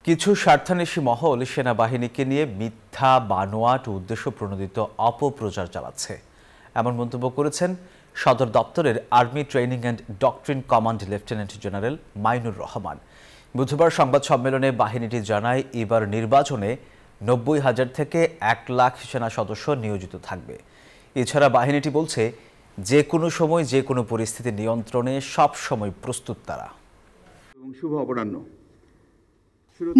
কিছু স্বার্থান্বেষী মহল সেনাবাহিনীকে নিয়ে মিথ্যা, বানোয়াট ও উদ্দেশ্য প্রণোদিত অপপ্রচার চালাচ্ছে, এমন মন্তব্য করেছেন সদর দপ্তরের army training and doctrine command lieutenant general Mainur Rahman. বুধবার সংবাদ সম্মেলনে বাহিনীটি জানায়, এবার নির্বাচনে ৯০,০০০ থেকে ১ লাখ সেনা সদস্য নিয়োজিত থাকবে। এছাড়া বাহিনীটি বলছে, যে কোনো সময় যে কোনো পরিস্থিতি নিয়ন্ত্রণে সব সময় প্রস্তুত তারা। শুভ অপরাহ্ন।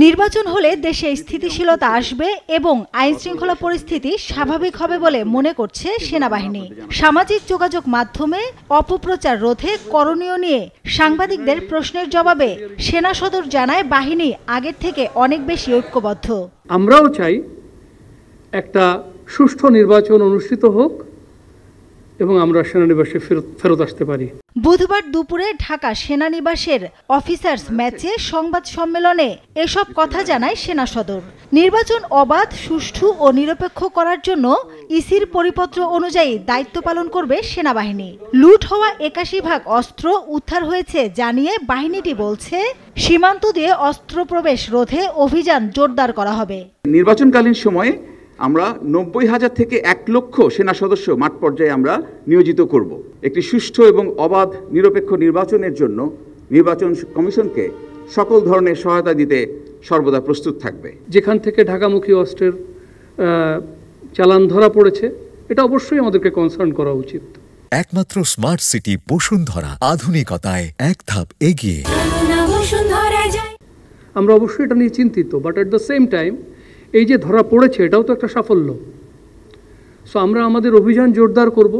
নির্বাচন হলে দেশে স্থিতিশীলতা আসবে এবং আইন শৃঙ্খলা পরিস্থিতি স্বাভাবিক হবে বলে মনে করছে সেনাবাহিনী। সামাজিক যোগাযোগ মাধ্যমে অপপ্রচার রোধে করণীয় নিয়ে সাংবাদিকদের প্রশ্নের জবাবে সেনা সদর জানায়, বাহিনী আগের থেকে অনেক বেশি ঐক্যবদ্ধ। আমরাও চাই একটা সুষ্ঠু নির্বাচন অনুষ্ঠিত হোক এবং আমরা সেনানিবাসে ফেরত আসতে পারি। বুধবার দুপুরে ঢাকা সেনানিবাসের অফিসার্স ম্যাচে সংবাদ সম্মেলনে এসব কথা জানায় সেনা সদর। নির্বাচন অবাধ, সুষ্ঠু ও নিরপেক্ষ করার জন্য ইসির পরিপত্র অনুযায়ী দায়িত্ব পালন করবে সেনাবাহিনী। লুট হওয়া ৮১ ভাগ অস্ত্র উদ্ধার হয়েছে জানিয়ে বাহিনীটি বলছে, সীমান্ত দিয়ে অস্ত্র প্রবেশ রোধে অভিযান জোরদার করা হবে। নির্বাচনকালীন সময়ে আমরা ৯০,০০০ থেকে ১ লক্ষ সেনা সদস্য মাঠ পর্যায়ে আমরা নিয়োজিত করব। একটি সুষ্ঠু এবং অবাধ নিরপেক্ষ নির্বাচনের জন্য নির্বাচন কমিশনকে সকল ধরনের সহায়তা দিতে সর্বদা প্রস্তুত থাকবে। যেখান থেকে ঢাকামুখী অস্ত্রের চালান ধরা পড়েছে, এটা অবশ্যই আমাদেরকে কনসার্ন করা উচিত। একমাত্র স্মার্ট সিটি বসুন্ধরা, আধুনিকতায় এক ধাপ এগিয়ে। আমরা অবশ্যই এটা নিয়ে চিন্তিত, but at the same time এই যে ধরা পড়েছে এটাও তো একটা সাফল্য। সো আমরা আমাদের অভিযান জোরদার করব।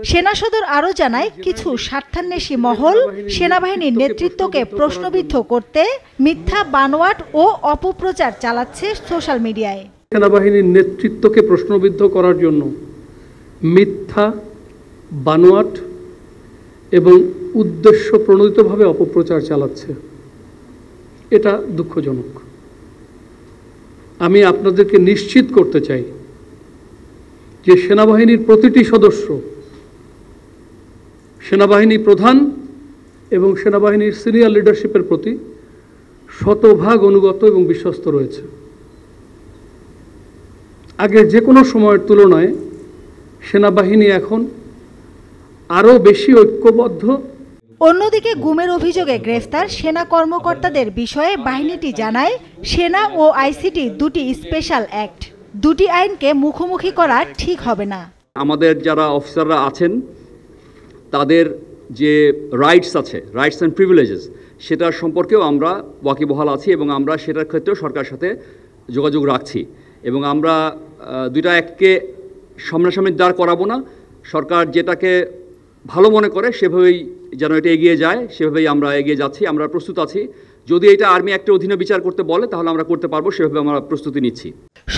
সেনা সদর আরও জানায়, কিছু স্বার্থান্বেষী মহল সেনাবাহিনীর নেতৃত্বকে প্রশ্নবিদ্ধ করতে মিথ্যা, বানোয়াট ও অপপ্রচার চালাচ্ছে সোশ্যাল মিডিয়ায়। সেনাবাহিনীর নেতৃত্বকে প্রশ্নবিদ্ধ করার জন্য মিথ্যা, বানোয়াট এবং উদ্দেশ্য প্রণোদিতভাবে অপপ্রচার চালাচ্ছে। এটা দুঃখজনক। আমি আপনাদেরকে নিশ্চিত করতে চাই যে সেনাবাহিনীর প্রতিটি সদস্য সেনাবাহিনী প্রধান এবং সেনাবাহিনীর সিনিয়র লিডারশিপের প্রতি শতভাগ অনুগত এবং বিশ্বস্ত রয়েছে। আগের যে কোনো সময়ের তুলনায় সেনাবাহিনী এখন আরও বেশি ঐক্যবদ্ধ। অন্যদিকে গুমের অভিযোগে গ্রেফতার সেনা কর্মকর্তাদের বিষয়ে বাহিনীটি জানায়, সেনা ও আইসিটি দুটি স্পেশাল অ্যাক্ট, দুটি আইনকে মুখোমুখি করা ঠিক হবে না। আমাদের যারা অফিসাররা আছেন তাদের যে রাইটস আছে, রাইটস অ্যান্ড প্রিভিলেজেস, সেটার সম্পর্কেও আমরা ওয়াকিবহাল আছি এবং আমরা সেটার ক্ষেত্রেও সরকারের সাথে যোগাযোগ রাখছি এবং আমরা দুইটা অ্যাক্টকে সামনাসামনি দাঁড় করাবো না। সরকার যেটাকে ভালো মনে করে সেভাবেই যেন এটা এগিয়ে যায়, সেভাবেই আমরা এগিয়ে যাচ্ছি। আমরা প্রস্তুত আছি। যদি এটা আর্মি অ্যাক্টের অধীনে বিচার করতে বলে তাহলে আমরা করতে পারবো, সেভাবে আমরা প্রস্তুতি নিচ্ছি।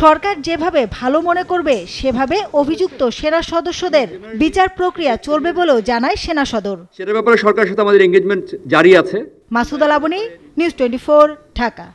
সরকার যেভাবে ভালো মনে করবে সেভাবে অভিযুক্ত সেনা সদস্যদের বিচার প্রক্রিয়া চলবে বলেও জানায় সেনা সদর। সেটার ব্যাপারে সরকারের সাথে আমাদের এঙ্গেজমেন্ট জারি আছে। মাসুদা লাবনী, নিউজ 24, ঢাকা।